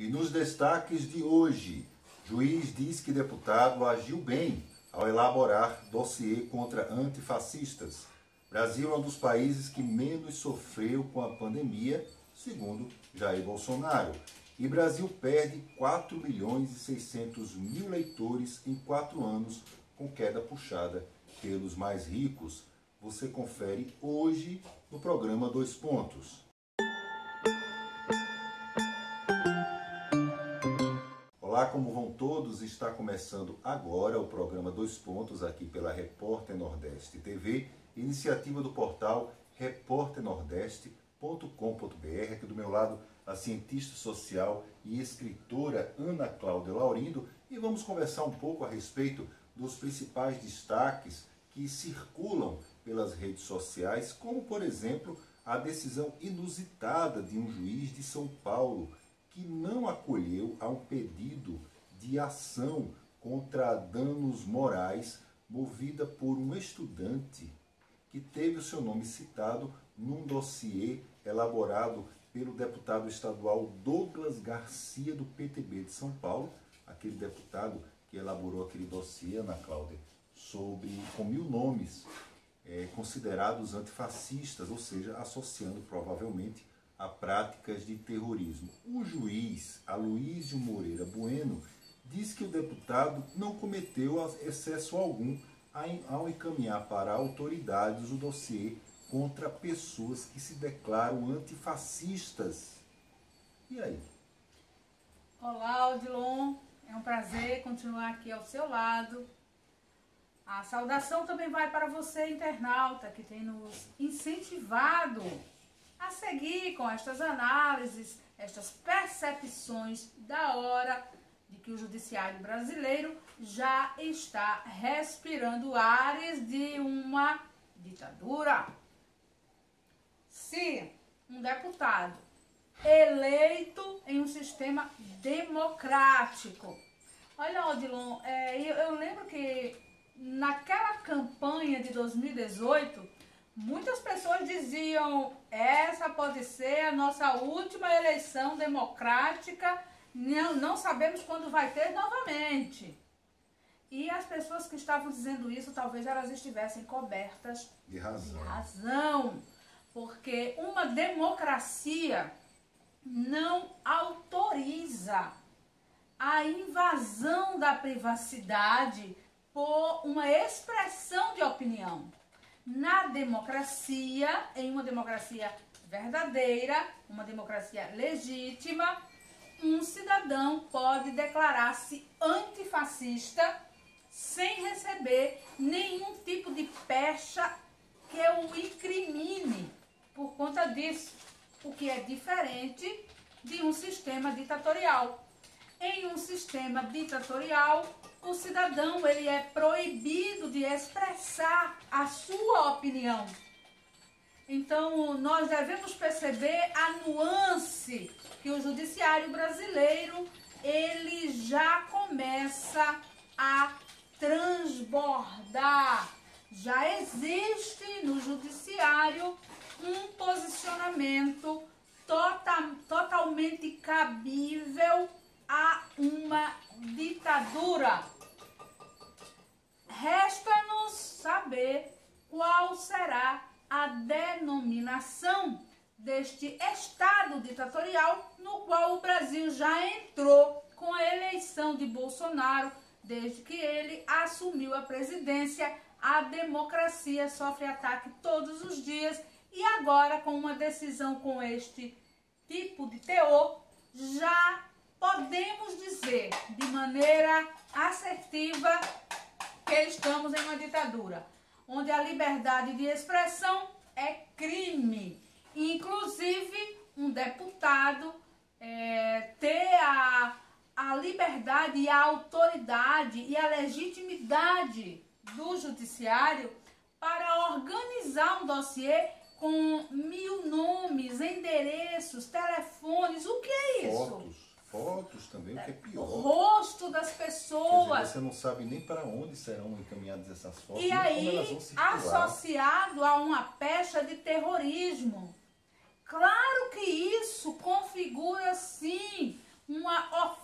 E nos destaques de hoje, juiz diz que deputado agiu bem ao elaborar dossiê contra antifascistas. Brasil é um dos países que menos sofreu com a pandemia, segundo Jair Bolsonaro. E Brasil perde 4.600.000 eleitores em 4 anos, com queda puxada pelos mais ricos. Você confere hoje no programa 2 Pontos. Olá, como vão todos? Está começando agora o programa 2 Pontos aqui pela Repórter Nordeste TV, iniciativa do portal repórternordeste.com.br. Aqui do meu lado, a cientista social e escritora Ana Cláudia Laurindo, e vamos conversar um pouco a respeito dos principais destaques que circulam pelas redes sociais, como, por exemplo, a decisão inusitada de um juiz de São Paulo que não acolheu a um pedido de ação contra danos morais movida por um estudante que teve o seu nome citado num dossiê elaborado pelo deputado estadual Douglas Garcia, do PTB de São Paulo, aquele deputado que elaborou aquele dossiê, Ana Cláudia, com 1.000 nomes considerados antifascistas, ou seja, associando provavelmente a práticas de terrorismo. O juiz Aloísio Moreira Bueno diz que o deputado não cometeu excesso algum ao encaminhar para autoridades o dossiê contra pessoas que se declaram antifascistas. E aí? Olá, Odilon. É um prazer continuar aqui ao seu lado. A saudação também vai para você, internauta, que tem nos incentivado a seguir com estas análises, estas percepções da hora de que o judiciário brasileiro já está respirando ares de uma ditadura. Se um deputado eleito em um sistema democrático... Olha, Odilon, eu lembro que naquela campanha de 2018... muitas pessoas diziam, essa pode ser a nossa última eleição democrática, não sabemos quando vai ter novamente. E as pessoas que estavam dizendo isso, talvez elas estivessem cobertas de razão. Porque uma democracia não autoriza a invasão da privacidade por uma expressão de opinião. Na democracia, em uma democracia verdadeira, uma democracia legítima, um cidadão pode declarar-se antifascista sem receber nenhum tipo de pecha que o incrimine por conta disso, o que é diferente de um sistema ditatorial. Em um sistema ditatorial, o cidadão ele é proibido de expressar a sua opinião. Então, nós devemos perceber a nuance que o judiciário brasileiro ele já começa a transbordar. Já existe no judiciário um posicionamento totalmente cabível a uma ditadura. Resta-nos saber qual será a denominação deste Estado ditatorial no qual o Brasil já entrou com a eleição de Bolsonaro. Desde que ele assumiu a presidência, a democracia sofre ataque todos os dias e agora, com uma decisão com este tipo de teor, já podemos dizer de maneira assertiva que estamos em uma ditadura, onde a liberdade de expressão é crime. Inclusive, um deputado ter a liberdade e a autoridade e a legitimidade do judiciário para organizar um dossiê com 1.000 nomes, endereços, telefones. O que é isso? Fotos também, o que é pior. O rosto das pessoas. Quer dizer, você não sabe nem para onde serão encaminhadas essas fotos. E aí, associado a uma pecha de terrorismo. Claro que isso configura, sim,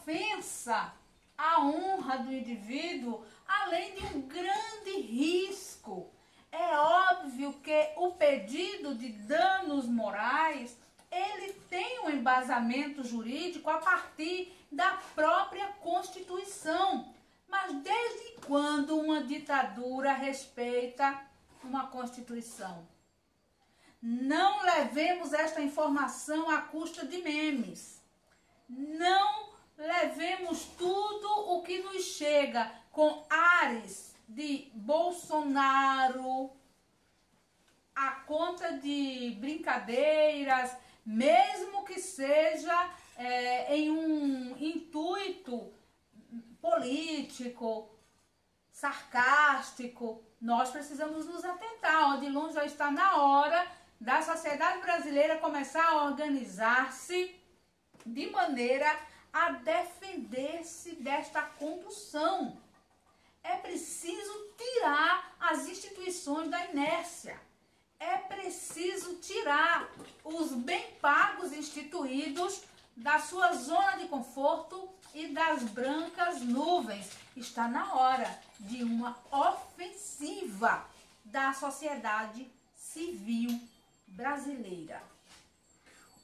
ofensa à honra do indivíduo, além de um grande risco. É óbvio que o pedido de danos morais, ele tem um embasamento jurídico a partir da própria Constituição. Mas desde quando uma ditadura respeita uma Constituição? Não levemos esta informação à custa de memes. Não levemos tudo o que nos chega com ares de Bolsonaro a conta de brincadeiras, mesmo que seja em um intuito político, sarcástico. Nós precisamos nos atentar. De longe já está na hora da sociedade brasileira começar a organizar-se de maneira a defender-se desta condução. É preciso tirar as instituições da inércia. É preciso tirar os bem pagos instituídos da sua zona de conforto e das brancas nuvens. Está na hora de uma ofensiva da sociedade civil brasileira.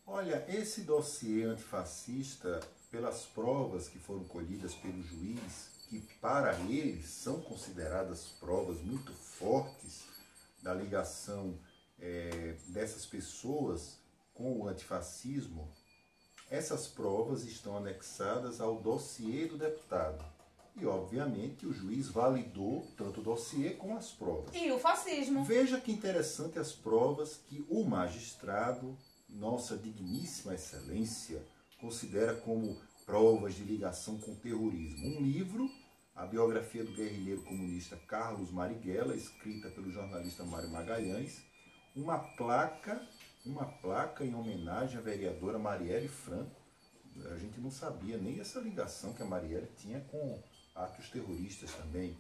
Olha, esse dossiê antifascista, pelas provas que foram colhidas pelo juiz, que para eles são consideradas provas muito fortes da ligação dessas pessoas com o antifascismo, essas provas estão anexadas ao dossiê do deputado. E, obviamente, o juiz validou tanto o dossiê como as provas. E o fascismo. Veja que interessante as provas que o magistrado, nossa digníssima excelência, considera como provas de ligação com o terrorismo. Um livro, a biografia do guerrilheiro comunista Carlos Marighella, escrita pelo jornalista Mário Magalhães, uma placa em homenagem à vereadora Marielle Franco. A gente não sabia nem essa ligação que a Marielle tinha com atos terroristas também.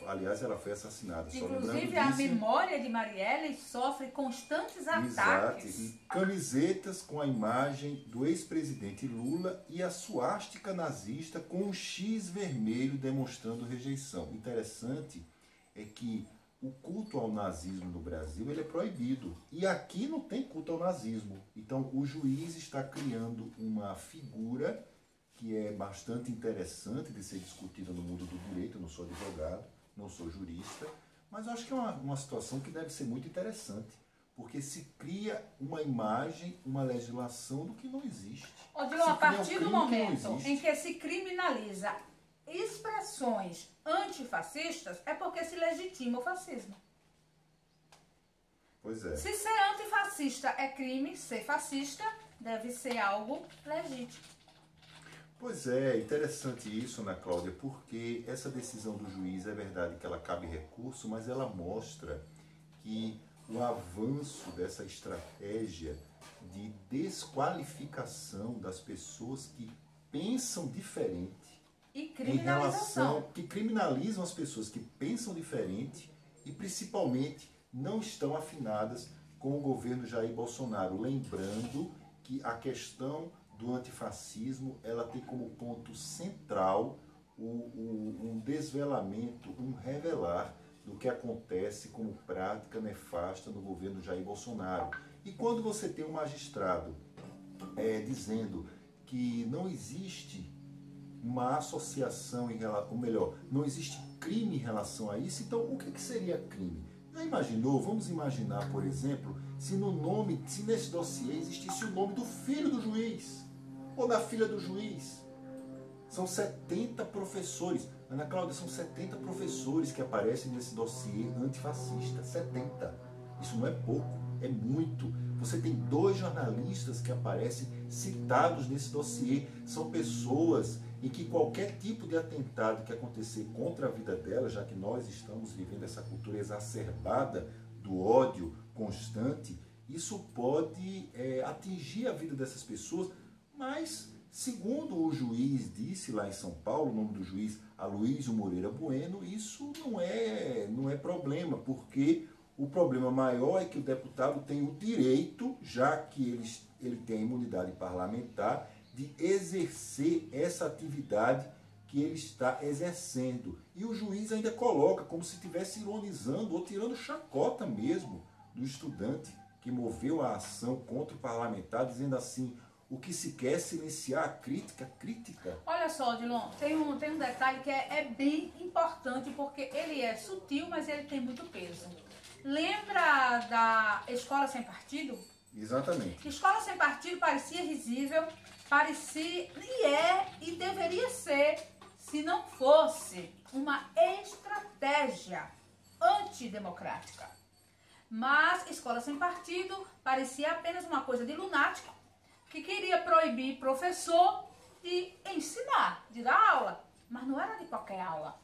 Aliás, ela foi assassinada. Inclusive, a memória de Marielle sofre constantes ataques. Exato. E camisetas com a imagem do ex-presidente Lula e a suástica nazista com um X vermelho demonstrando rejeição. Interessante é que o culto ao nazismo no Brasil ele é proibido. E aqui não tem culto ao nazismo. Então, o juiz está criando uma figura que é bastante interessante de ser discutida no mundo do direito. Eu não sou advogado, não sou jurista, mas eu acho que é uma situação que deve ser muito interessante, porque se cria uma imagem, uma legislação do que não existe. Odilon, a partir do momento em que se criminaliza expressões antifascistas, é porque se legitima o fascismo. Pois é. Se ser antifascista é crime, ser fascista deve ser algo legítimo. Pois é, interessante isso, Ana Cláudia, porque essa decisão do juiz, é verdade que ela cabe recurso, mas ela mostra que o avanço dessa estratégia de desqualificação das pessoas que pensam diferente e criminalização, que criminalizam as pessoas que pensam diferente e principalmente não estão afinadas com o governo Jair Bolsonaro. Lembrando que a questão do antifascismo, ela tem como ponto central um desvelamento, um revelar do que acontece como prática nefasta no governo Jair Bolsonaro. E quando você tem um magistrado dizendo que não existe uma associação em relação, ou melhor, não existe crime em relação a isso, então o que seria crime? Já imaginou? Vamos imaginar, por exemplo, se nesse dossiê existisse o nome do filho do juiz ou da filha do juiz. São 70 professores. Ana Cláudia, são 70 professores que aparecem nesse dossiê antifascista. 70. Isso não é pouco, é muito. Você tem 2 jornalistas que aparecem citados nesse dossiê. São pessoas em que qualquer tipo de atentado que acontecer contra a vida delas, já que nós estamos vivendo essa cultura exacerbada do ódio constante, isso pode atingir a vida dessas pessoas. Mas, segundo o juiz disse lá em São Paulo, o nome do juiz Aloysio Moreira Bueno, isso não é problema, porque o problema maior é que o deputado tem o direito, já que ele tem a imunidade parlamentar, de exercer essa atividade que ele está exercendo. E o juiz ainda coloca como se estivesse ironizando ou tirando chacota mesmo do estudante que moveu a ação contra o parlamentar, dizendo assim: o que se quer é silenciar a crítica. Olha só, Odilon, tem um detalhe que é bem importante, porque ele é sutil, mas ele tem muito peso. Lembra da Escola Sem Partido? Exatamente. Escola Sem Partido parecia risível, parecia e deveria ser, se não fosse uma estratégia antidemocrática. Mas Escola Sem Partido parecia apenas uma coisa de lunático que queria proibir professor de ensinar, de dar aula. Mas não era de qualquer aula.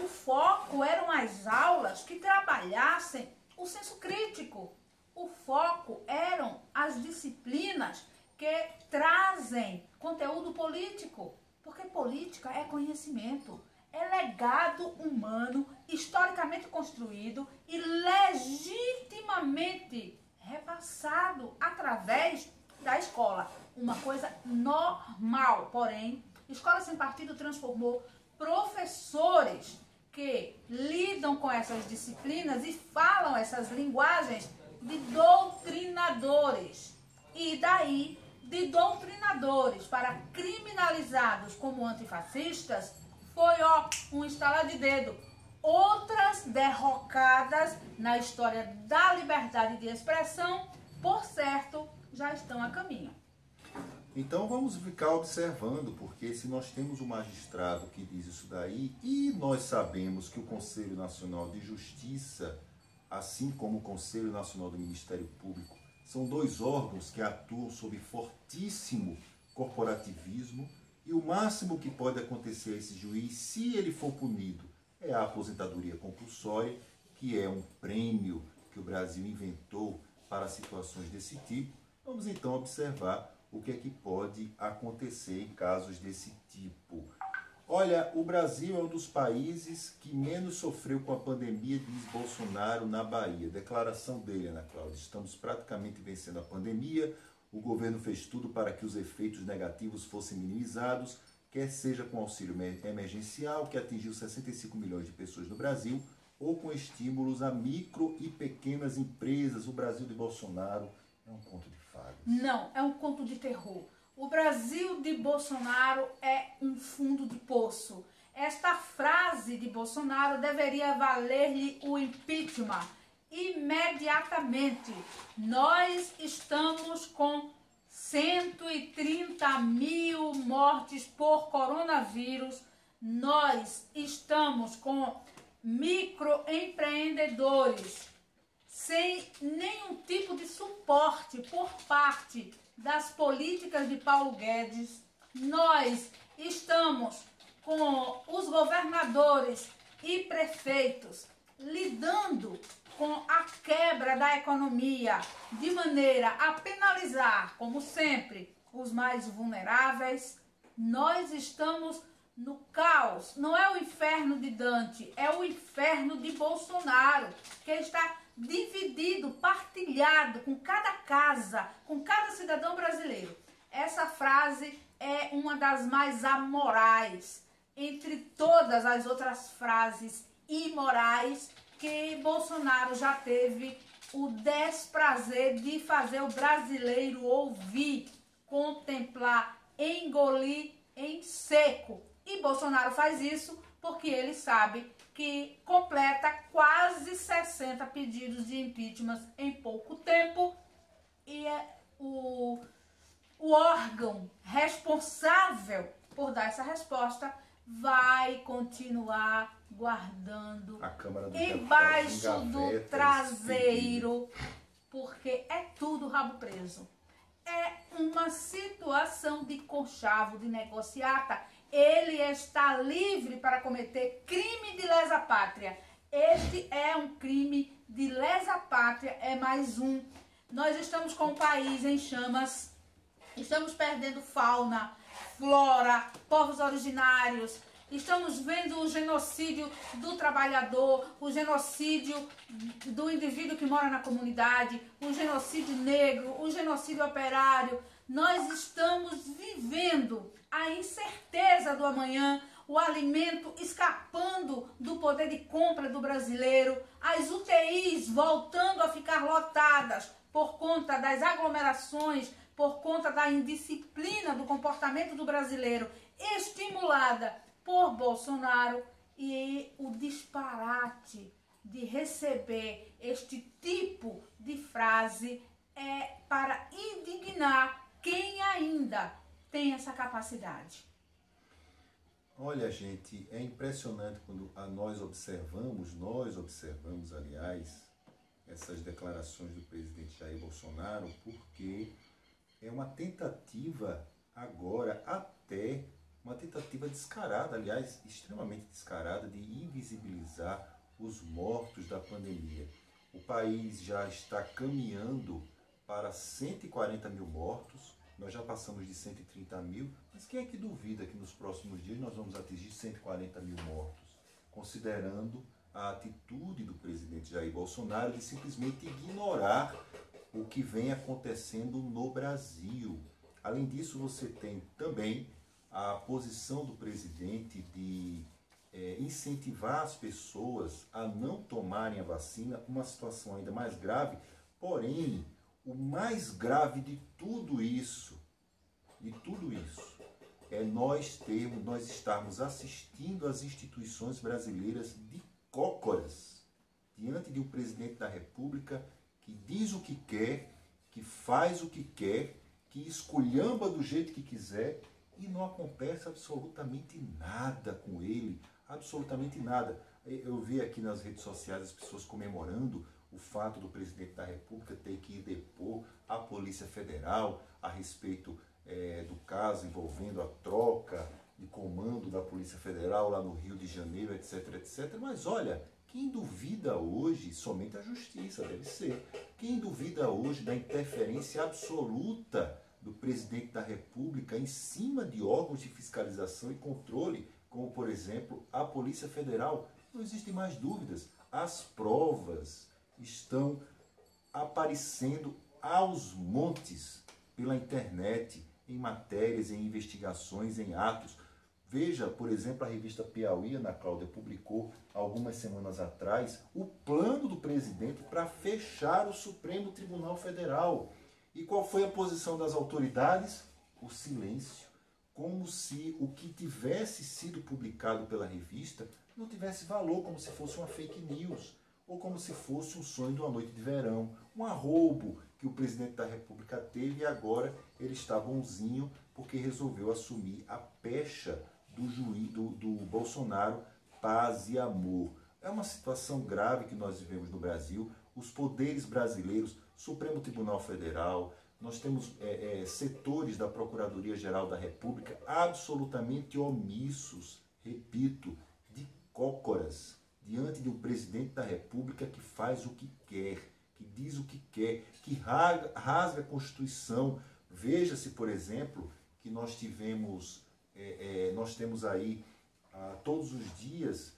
O foco eram as aulas que trabalhassem o senso crítico. O foco eram as disciplinas que trazem conteúdo político. Porque política é conhecimento, é legado humano, historicamente construído e legitimamente repassado através da escola. Uma coisa normal, porém, Escola Sem Partido transformou professores que lidam com essas disciplinas e falam essas linguagens de doutrinadores. E daí, de doutrinadores para criminalizados como antifascistas, foi um estalar de dedo. Outras derrocadas na história da liberdade de expressão, por certo, já estão a caminho. Então vamos ficar observando, porque se nós temos um magistrado que diz isso daí, e nós sabemos que o Conselho Nacional de Justiça, assim como o Conselho Nacional do Ministério Público, são dois órgãos que atuam sob fortíssimo corporativismo, e o máximo que pode acontecer a esse juiz, se ele for punido, é a aposentadoria compulsória, que é um prêmio que o Brasil inventou para situações desse tipo. Vamos então observar o que é que pode acontecer em casos desse tipo. Olha, o Brasil é um dos países que menos sofreu com a pandemia, diz Bolsonaro na Bahia. Declaração dele, Ana Cláudia: estamos praticamente vencendo a pandemia, o governo fez tudo para que os efeitos negativos fossem minimizados, quer seja com auxílio emergencial, que atingiu 65 milhões de pessoas no Brasil, ou com estímulos a micro e pequenas empresas. O Brasil de Bolsonaro é um conto de fadas. Não, é um conto de terror. O Brasil de Bolsonaro é um fundo de poço. Esta frase de Bolsonaro deveria valer-lhe o impeachment imediatamente. Nós estamos com 130 mil mortes por coronavírus. Nós estamos com microempreendedores sem nenhum tipo de suporte por parte das políticas de Paulo Guedes. Nós estamos com os governadores e prefeitos lidando com a quebra da economia de maneira a penalizar, como sempre, os mais vulneráveis. Nós estamos no caos. Não é o inferno de Dante, é o inferno de Bolsonaro, que está dividido, partilhado com cada casa, com cada cidadão brasileiro. Essa frase é uma das mais amorais entre todas as outras frases imorais que Bolsonaro já teve o desprazer de fazer o brasileiro ouvir, contemplar, engolir em seco. E Bolsonaro faz isso porque ele sabe que completa quase 60 pedidos de impeachment em pouco tempo, e é o órgão responsável por dar essa resposta vai continuar guardando embaixo do traseiro, porque é tudo rabo preso. É uma situação de conchavo, de negociata. Ele está livre para cometer crime de lesa pátria. Este é um crime de lesa pátria, é mais um. Nós estamos com o país em chamas, estamos perdendo fauna, flora, povos originários, estamos vendo o genocídio do trabalhador, o genocídio do indivíduo que mora na comunidade, o genocídio negro, o genocídio operário. Nós estamos vivendo a incerteza do amanhã, o alimento escapando do poder de compra do brasileiro, as UTIs voltando a ficar lotadas por conta das aglomerações, por conta da indisciplina do comportamento do brasileiro, estimulada por Bolsonaro, e o disparate de receber este tipo de frase é para indignar quem ainda tem essa capacidade. Olha, gente, é impressionante quando nós observamos, aliás, essas declarações do presidente Jair Bolsonaro, porque é uma tentativa agora, até uma tentativa descarada, aliás, extremamente descarada, de invisibilizar os mortos da pandemia. O país já está caminhando para 140 mil mortos, nós já passamos de 130 mil, mas quem é que duvida que nos próximos dias nós vamos atingir 140 mil mortos, considerando a atitude do presidente Jair Bolsonaro de simplesmente ignorar o que vem acontecendo no Brasil. Além disso, você tem também a posição do presidente de incentivar as pessoas a não tomarem a vacina, uma situação ainda mais grave. Porém, o mais grave de tudo isso, é nós estarmos assistindo às instituições brasileiras de cócoras, diante de um presidente da República que diz o que quer, que faz o que quer, que esculhamba do jeito que quiser, e não acontece absolutamente nada com ele, absolutamente nada. Eu vi aqui nas redes sociais as pessoas comemorando o fato do presidente da República ter que ir depor à Polícia Federal a respeito do caso envolvendo a troca de comando da Polícia Federal lá no Rio de Janeiro, etc, etc. Mas olha, quem duvida hoje, somente a justiça deve ser, quem duvida hoje da interferência absoluta do presidente da República em cima de órgãos de fiscalização e controle, como, por exemplo, a Polícia Federal, não existem mais dúvidas. As provas estão aparecendo aos montes pela internet, em matérias, em investigações, em atos. Veja, por exemplo, a revista Piauí, Ana Cláudia, publicou algumas semanas atrás o plano do presidente para fechar o Supremo Tribunal Federal. E qual foi a posição das autoridades? O silêncio. Como se o que tivesse sido publicado pela revista não tivesse valor, como se fosse uma fake news, ou como se fosse um sonho de uma noite de verão, um arroubo que o presidente da República teve e agora ele está bonzinho porque resolveu assumir a pecha do Bolsonaro, paz e amor. É uma situação grave que nós vivemos no Brasil. Os poderes brasileiros, Supremo Tribunal Federal, nós temos setores da Procuradoria-Geral da República absolutamente omissos, repito, de cócoras, diante de um presidente da República que faz o que quer, que diz o que quer, que rasga a Constituição. Veja-se, por exemplo, que nós temos aí todos os dias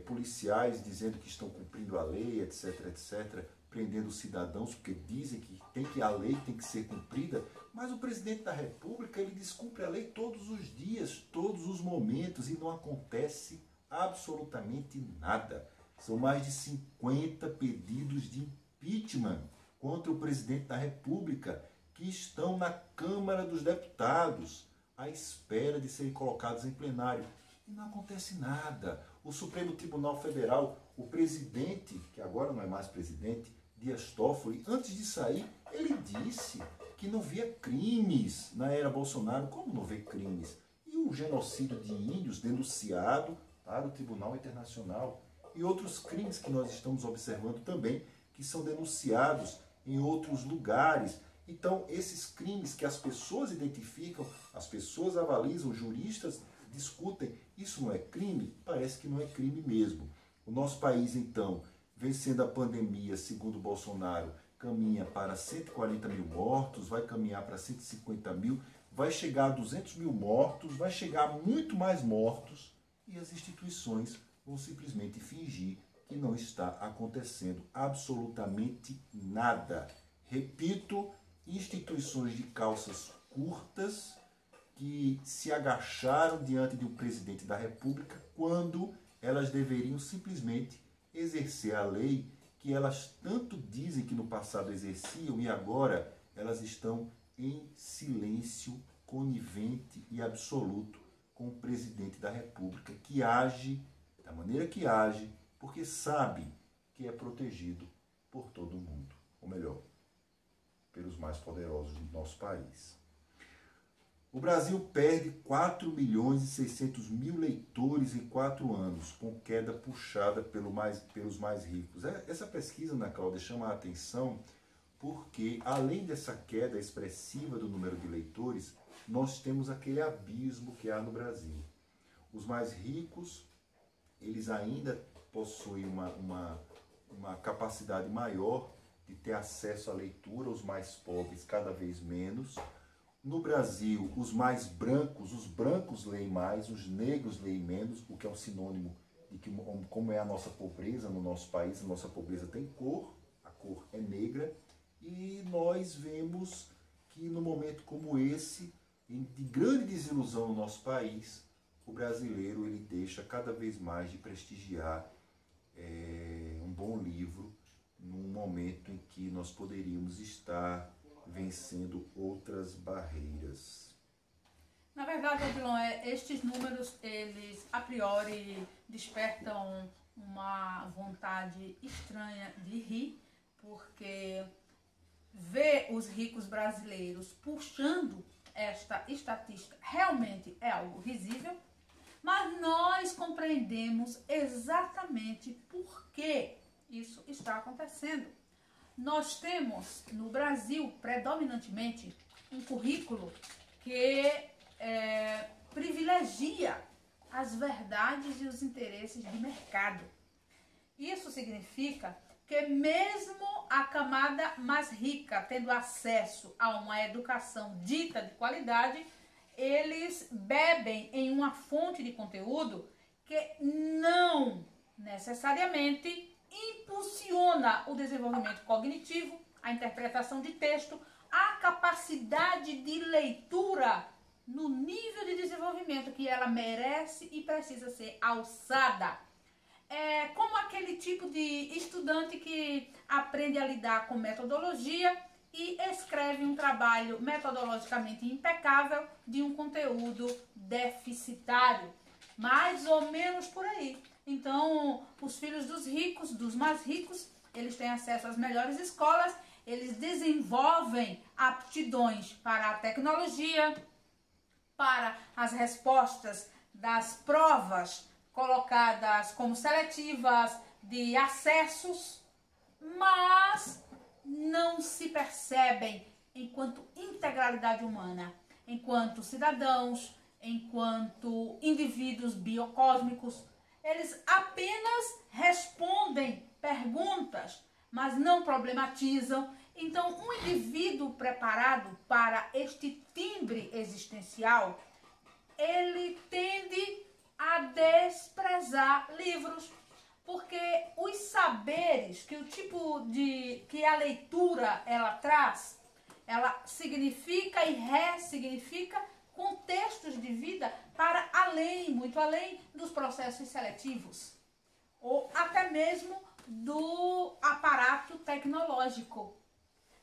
policiais dizendo que estão cumprindo a lei, etc, etc, prendendo cidadãos porque dizem que a lei tem que ser cumprida, mas o presidente da República, ele descumpre a lei todos os dias, todos os momentos, e não acontece absolutamente nada. São mais de 50 pedidos de impeachment contra o presidente da República que estão na Câmara dos Deputados à espera de serem colocados em plenário. E não acontece nada. O Supremo Tribunal Federal, o presidente, que agora não é mais presidente, Dias Toffoli, antes de sair, ele disse que não via crimes na era Bolsonaro. Como não vê crimes? E o genocídio de índios denunciado para o Tribunal Internacional. E outros crimes que nós estamos observando também, que são denunciados em outros lugares. Então, esses crimes que as pessoas identificam, as pessoas avalizam, juristas discutem, isso não é crime? Parece que não é crime mesmo. O nosso país, então, vencendo a pandemia, segundo Bolsonaro, caminha para 140 mil mortos, vai caminhar para 150 mil, vai chegar a 200 mil mortos, vai chegar a muito mais mortos, e as instituições vão simplesmente fingir que não está acontecendo absolutamente nada. Repito, instituições de calças curtas que se agacharam diante de um presidente da República quando elas deveriam simplesmente exercer a lei que elas tanto dizem que no passado exerciam e agora elas estão em silêncio conivente e absoluto com o presidente da República, que age da maneira que age, porque sabe que é protegido por todo mundo, ou melhor, pelos mais poderosos do nosso país. O Brasil perde 4.600.000 leitores em 4 anos, com queda puxada pelos mais ricos. Essa pesquisa, Ana Cláudia, chama a atenção porque, além dessa queda expressiva do número de leitores, nós temos aquele abismo que há no Brasil. Os mais ricos, eles ainda possuem uma capacidade maior de ter acesso à leitura, os mais pobres cada vez menos. No Brasil, os mais brancos, os brancos leem mais, os negros leem menos, o que é um sinônimo de que, como é a nossa pobreza no nosso país, a nossa pobreza tem cor, a cor é negra, e nós vemos que no momento como esse, de grande desilusão no nosso país, o brasileiro ele deixa cada vez mais de prestigiar um bom livro num momento em que nós poderíamos estar vencendo outras barreiras. Na verdade, Odilon, estes números, eles a priori despertam uma vontade estranha de rir, porque ver os ricos brasileiros puxando esta estatística realmente é algo risível, mas nós compreendemos exatamente por que isso está acontecendo. Nós temos no Brasil, predominantemente, um currículo que privilegia as verdades e os interesses de mercado. Isso significa que mesmo a camada mais rica tendo acesso a uma educação dita de qualidade, eles bebem em uma fonte de conteúdo que não necessariamente impulsiona o desenvolvimento cognitivo, a interpretação de texto, a capacidade de leitura no nível de desenvolvimento que ela merece e precisa ser alçada. É como aquele tipo de estudante que aprende a lidar com metodologia e escreve um trabalho metodologicamente impecável de um conteúdo deficitário. Mais ou menos por aí. Então, os filhos dos ricos, dos mais ricos, eles têm acesso às melhores escolas, eles desenvolvem aptidões para a tecnologia, para as respostas das provas colocadas como seletivas de acessos, mas não se percebem enquanto integralidade humana, enquanto cidadãos, enquanto indivíduos biocósmicos. Eles apenas respondem perguntas, mas não problematizam. Então, um indivíduo preparado para este timbre existencial, ele tende a desprezar livros, porque os saberes que a leitura ela traz, ela significa e ressignifica contextos de vida para além, muito além dos processos seletivos, ou até mesmo do aparato tecnológico.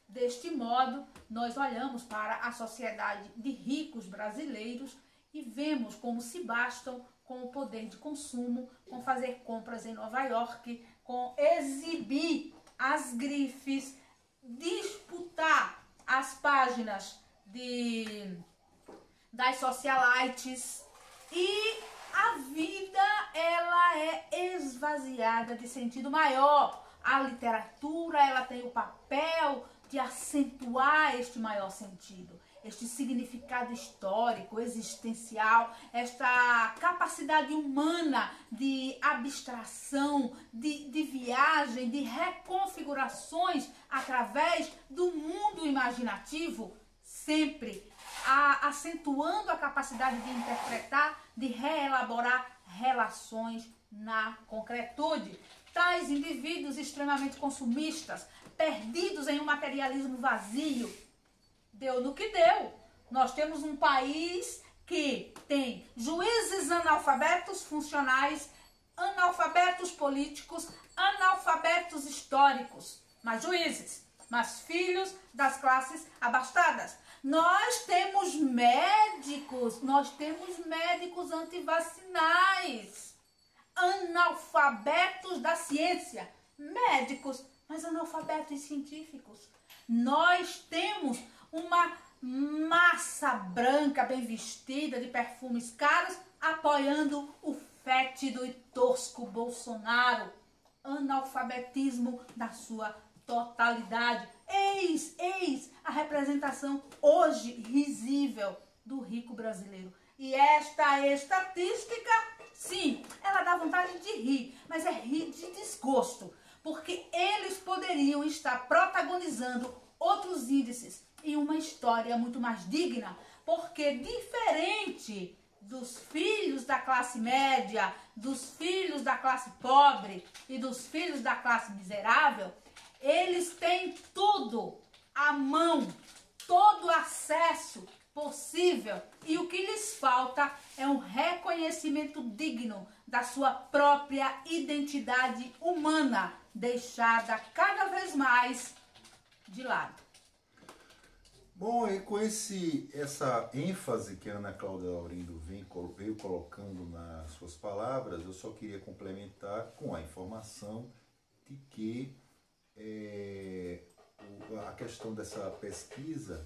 Deste modo, nós olhamos para a sociedade de ricos brasileiros e vemos como se bastam com o poder de consumo, com fazer compras em Nova York, com exibir as grifes, disputar as páginas das socialites, e a vida ela é esvaziada de sentido maior. A literatura ela tem o papel de acentuar este maior sentido, este significado histórico, existencial, esta capacidade humana de abstração, de viagem, de reconfigurações através do mundo imaginativo, sempre acentuando a capacidade de interpretar, de reelaborar relações na concretude. Tais indivíduos extremamente consumistas, perdidos em um materialismo vazio, deu no que deu. Nós temos um país que tem juízes analfabetos funcionais, analfabetos políticos, analfabetos históricos, mas juízes, mas filhos das classes abastadas. Nós temos médicos antivacinais, analfabetos da ciência, médicos, mas analfabetos científicos. Nós temos uma massa branca bem vestida de perfumes caros apoiando o fétido e tosco Bolsonaro. Analfabetismo da sua totalidade. Eis a representação hoje risível do rico brasileiro. E esta estatística, sim, ela dá vontade de rir, mas é rir de desgosto, porque eles poderiam estar protagonizando outros índices e uma história muito mais digna, porque diferente dos filhos da classe média, dos filhos da classe pobre e dos filhos da classe miserável, eles têm tudo à mão, todo acesso possível, e o que lhes falta é um reconhecimento digno da sua própria identidade humana, deixada cada vez mais de lado. Bom, e com essa ênfase que a Ana Cláudia Laurindo veio colocando nas suas palavras, eu só queria complementar com a informação de que a questão dessa pesquisa,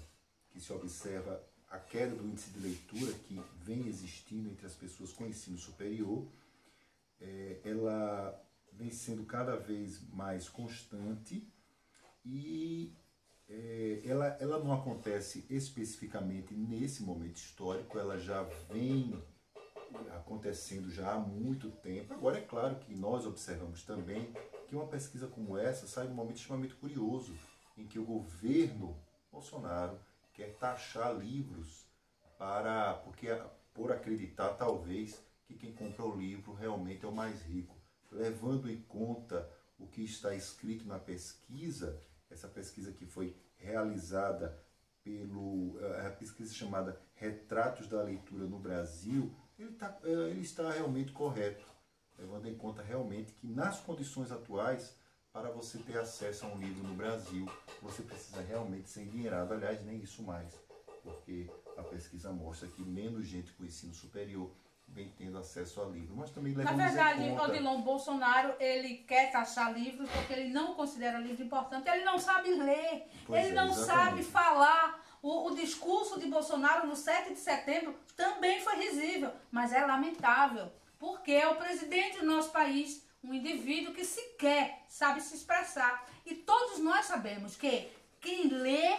que se observa a queda do índice de leitura que vem existindo entre as pessoas com ensino superior, ela vem sendo cada vez mais constante e ela não acontece especificamente nesse momento histórico, ela já vem acontecendo já há muito tempo. Agora, é claro que nós observamos também que uma pesquisa como essa sai num momento extremamente curioso, em que o governo Bolsonaro quer taxar livros por acreditar, talvez, que quem compra o livro realmente é o mais rico. Levando em conta o que está escrito na pesquisa, essa pesquisa que foi realizada a pesquisa chamada Retratos da Leitura no Brasil, ele está realmente correto, levando em conta realmente que nas condições atuais, para você ter acesso a um livro no Brasil, você precisa realmente ser endinheirado, aliás, nem isso mais, porque a pesquisa mostra que menos gente com ensino superior vem tendo acesso a livro, mas também levamos Na verdade, em conta... Odilon, Bolsonaro, ele quer taxar livros porque ele não considera livro importante, ele não sabe ler, ele não sabe falar. O discurso de Bolsonaro no 7 de setembro também foi risível, mas é lamentável, porque é o presidente do nosso país, um indivíduo que sequer sabe se expressar. E todos nós sabemos que quem lê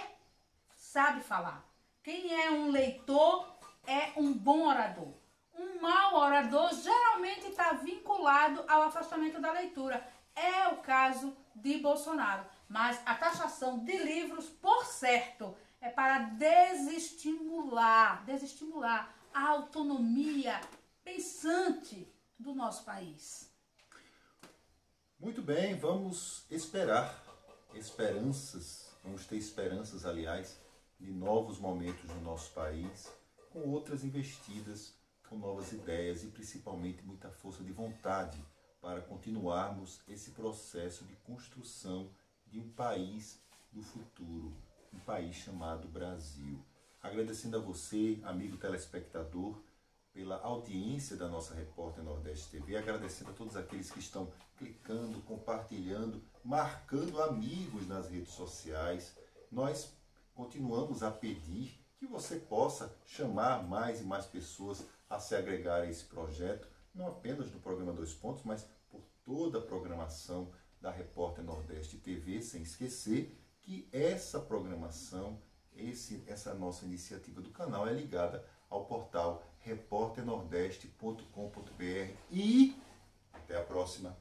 sabe falar. Quem é um leitor é um bom orador. Um mau orador geralmente está vinculado ao afastamento da leitura. É o caso de Bolsonaro. Mas a taxação de livros, por certo, é para desestimular a autonomia pensante do nosso país. Muito bem, vamos vamos ter esperanças, aliás, de novos momentos no nosso país, com outras investidas, com novas ideias e principalmente muita força de vontade para continuarmos esse processo de construção de um país do futuro, um país chamado Brasil. Agradecendo a você, amigo telespectador, pela audiência da nossa Repórter Nordeste TV, agradecendo a todos aqueles que estão clicando, compartilhando, marcando amigos nas redes sociais. Nós continuamos a pedir que você possa chamar mais e mais pessoas a se agregar a esse projeto, não apenas no programa Dois Pontos, mas por toda a programação da Repórter Nordeste TV, sem esquecer que essa programação, essa nossa iniciativa do canal é ligada ao portal repórternordeste.com.br e até a próxima.